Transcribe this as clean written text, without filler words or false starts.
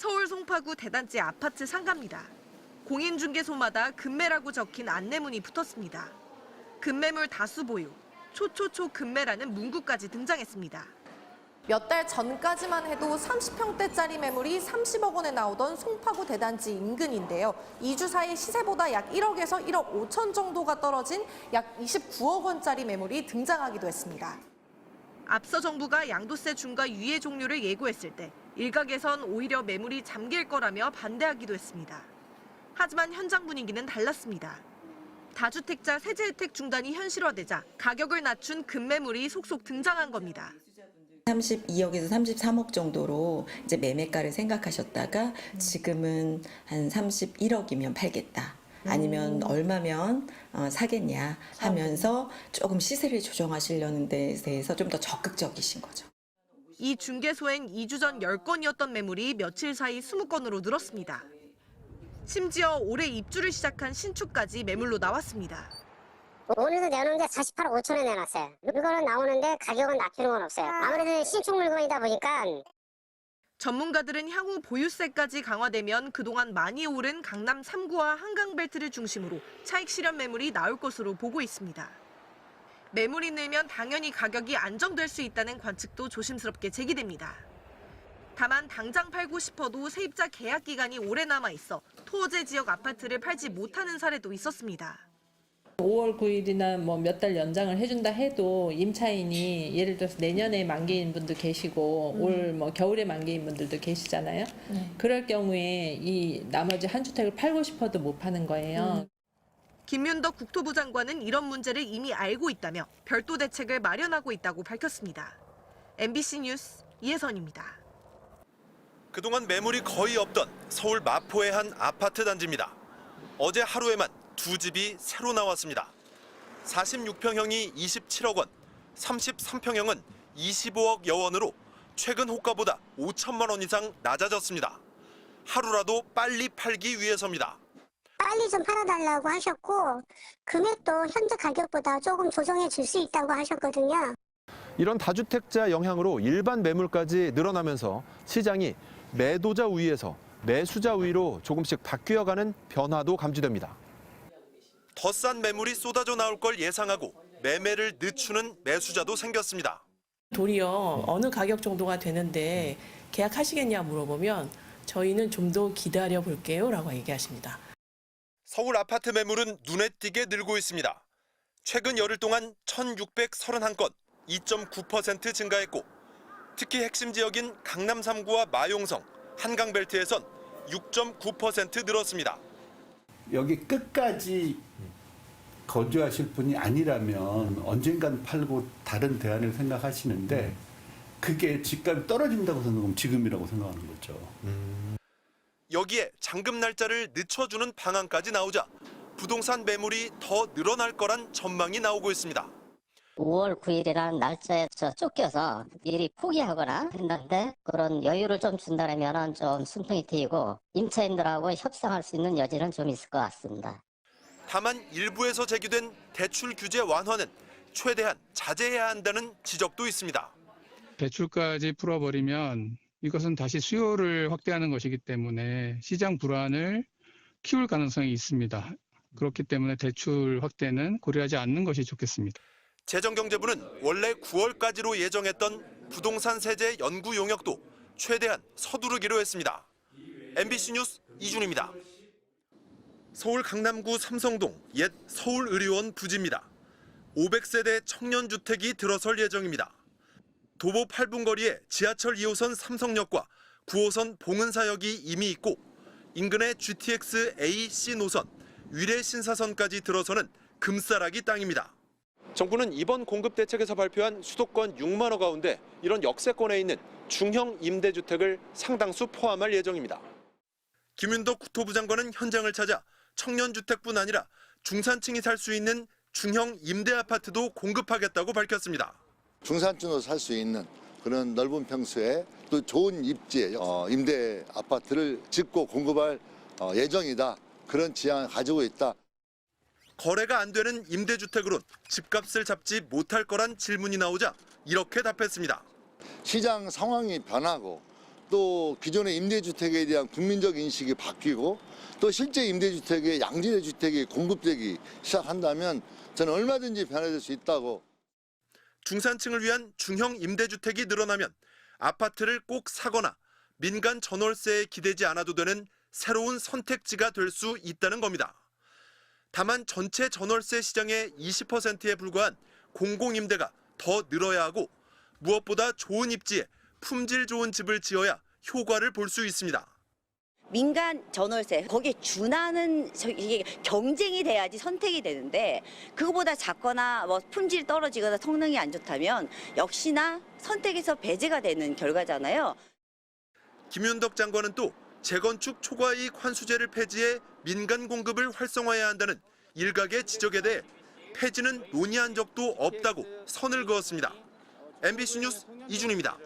서울 송파구 대단지 아파트 상가입니다. 공인중개소마다 금매라고 적힌 안내문이 붙었습니다. 금매물 다수 보유, 초초초 금매라는 문구까지 등장했습니다. 몇 달 전까지만 해도 30평대짜리 매물이 30억 원에 나오던 송파구 대단지 인근인데요. 2주 사이 시세보다 약 1억에서 1억 5천 정도가 떨어진 약 29억 원짜리 매물이 등장하기도 했습니다. 앞서 정부가 양도세 중과 유예 종료를 예고했을 때 일각에선 오히려 매물이 잠길 거라며 반대하기도 했습니다. 하지만 현장 분위기는 달랐습니다. 다주택자 세제 혜택 중단이 현실화되자 가격을 낮춘 금매물이 속속 등장한 겁니다. 32억에서 33억 정도로 이제 매매가를 생각하셨다가 지금은 한 31억이면 팔겠다. 아니면 얼마면 사겠냐 하면서 조금 시세를 조정하시려는 데 대해서 좀 더 적극적이신 거죠. 이 중개소엔 2주 전 10건이었던 매물이 며칠 사이 20건으로 늘었습니다. 심지어 올해 입주를 시작한 신축까지 매물로 나왔습니다. 오늘도 내놓는데 48억 5천에 내놨어요. 물건은 나오는데 가격은 낮추는 건 없어요. 아무래도 신축 물건이다 보니까. 전문가들은 향후 보유세까지 강화되면 그동안 많이 오른 강남 3구와 한강벨트를 중심으로 차익 실현 매물이 나올 것으로 보고 있습니다. 매물이 늘면 당연히 가격이 안정될 수 있다는 관측도 조심스럽게 제기됩니다. 다만 당장 팔고 싶어도 세입자 계약 기간이 오래 남아 있어 토호제 지역 아파트를 팔지 못하는 사례도 있었습니다. 5월 9일이나 뭐 몇 달 연장을 해준다 해도 임차인이 예를 들어서 내년에 만기인 분도 계시고 올 뭐 겨울에 만기인 분들도 계시잖아요. 그럴 경우에 이 나머지 한 주택을 팔고 싶어도 못 파는 거예요. 김윤덕 국토부 장관은 이런 문제를 이미 알고 있다며 별도 대책을 마련하고 있다고 밝혔습니다. MBC 뉴스 이혜선입니다. 그동안 매물이 거의 없던 서울 마포의 한 아파트 단지입니다. 어제 하루에만 두 집이 새로 나왔습니다. 46평형이 27억 원, 33평형은 25억여 원으로 최근 호가보다 5천만 원 이상 낮아졌습니다. 하루라도 빨리 팔기 위해서입니다. 빨리 좀 팔아달라고 하셨고 금액도 현재 가격보다 조금 조정해 줄 수 있다고 하셨거든요. 이런 다주택자 영향으로 일반 매물까지 늘어나면서 시장이 매도자 우위에서 매수자 우위로 조금씩 바뀌어가는 변화도 감지됩니다. 더 싼 매물이 쏟아져 나올 걸 예상하고 매매를 늦추는 매수자도 생겼습니다. 도리어 어느 가격 정도가 되는데 계약하시겠냐 물어보면 저희는 좀 더 기다려 볼게요 라고 얘기하십니다. 서울 아파트 매물은 눈에 띄게 늘고 있습니다. 최근 열흘 동안 1,631건, 2.9% 증가했고 특히 핵심 지역인 강남 3구와 마용성, 한강벨트에선 6.9% 늘었습니다. 여기 끝까지 거주하실 분이 아니라면 언젠간 팔고 다른 대안을 생각하시는데 그게 집값이 떨어진다고 생각하면 지금이라고 생각하는 거죠. 여기에 잔금 날짜를 늦춰주는 방안까지 나오자 부동산 매물이 더 늘어날 거란 전망이 나오고 있습니다. 5월 9일이라는 날짜에 쫓겨서 미리 포기하거나 했는데 그런 여유를 좀 준다면 좀 숨통이 트이고 임차인들하고 협상할 수 있는 여지는 좀 있을 것 같습니다. 다만 일부에서 제기된 대출 규제 완화는 최대한 자제해야 한다는 지적도 있습니다. 대출까지 풀어버리면 이것은 다시 수요를 확대하는 것이기 때문에 시장 불안을 키울 가능성이 있습니다. 그렇기 때문에 대출 확대는 고려하지 않는 것이 좋겠습니다. 재정경제부는 원래 9월까지로 예정했던 부동산 세제 연구 용역도 최대한 서두르기로 했습니다. MBC 뉴스 이준입니다. 서울 강남구 삼성동 옛 서울의료원 부지입니다. 500세대 청년주택이 들어설 예정입니다. 도보 8분 거리에 지하철 2호선 삼성역과 9호선 봉은사역이 이미 있고 인근의 GTX A, C 노선, 위례 신사선까지 들어서는 금싸라기 땅입니다. 정부는 이번 공급 대책에서 발표한 수도권 6만 호 가운데 이런 역세권에 있는 중형 임대주택을 상당수 포함할 예정입니다. 김윤덕 국토부 장관은 현장을 찾아 청년주택뿐 아니라 중산층이 살 수 있는 중형 임대 아파트도 공급하겠다고 밝혔습니다. 중산층으로 살 수 있는 그런 넓은 평수에 또 좋은 입지에 임대 아파트를 짓고 공급할 예정이다. 그런 지향을 가지고 있다. 거래가 안 되는 임대주택으론 집값을 잡지 못할 거란 질문이 나오자 이렇게 답했습니다. 시장 상황이 변하고 또 기존의 임대주택에 대한 국민적 인식이 바뀌고 또 실제 임대주택의 양질의 주택이 공급되기 시작한다면 저는 얼마든지 변화될 수 있다고. 중산층을 위한 중형 임대주택이 늘어나면 아파트를 꼭 사거나 민간 전월세에 기대지 않아도 되는 새로운 선택지가 될 수 있다는 겁니다. 다만 전체 전월세 시장의 20%에 불과한 공공임대가 더 늘어야 하고 무엇보다 좋은 입지에 품질 좋은 집을 지어야 효과를 볼 수 있습니다. 민간 전월세 거기에 준하는 이게 경쟁이 돼야지 선택이 되는데 그거보다 작거나 뭐 품질이 떨어지거나 성능이 안 좋다면 역시나 선택에서 배제가 되는 결과잖아요. 김윤덕 장관은 또 재건축 초과이익 환수제를 폐지해 민간 공급을 활성화해야 한다는 일각의 지적에 대해 폐지는 논의한 적도 없다고 선을 그었습니다. MBC 뉴스 이준입니다.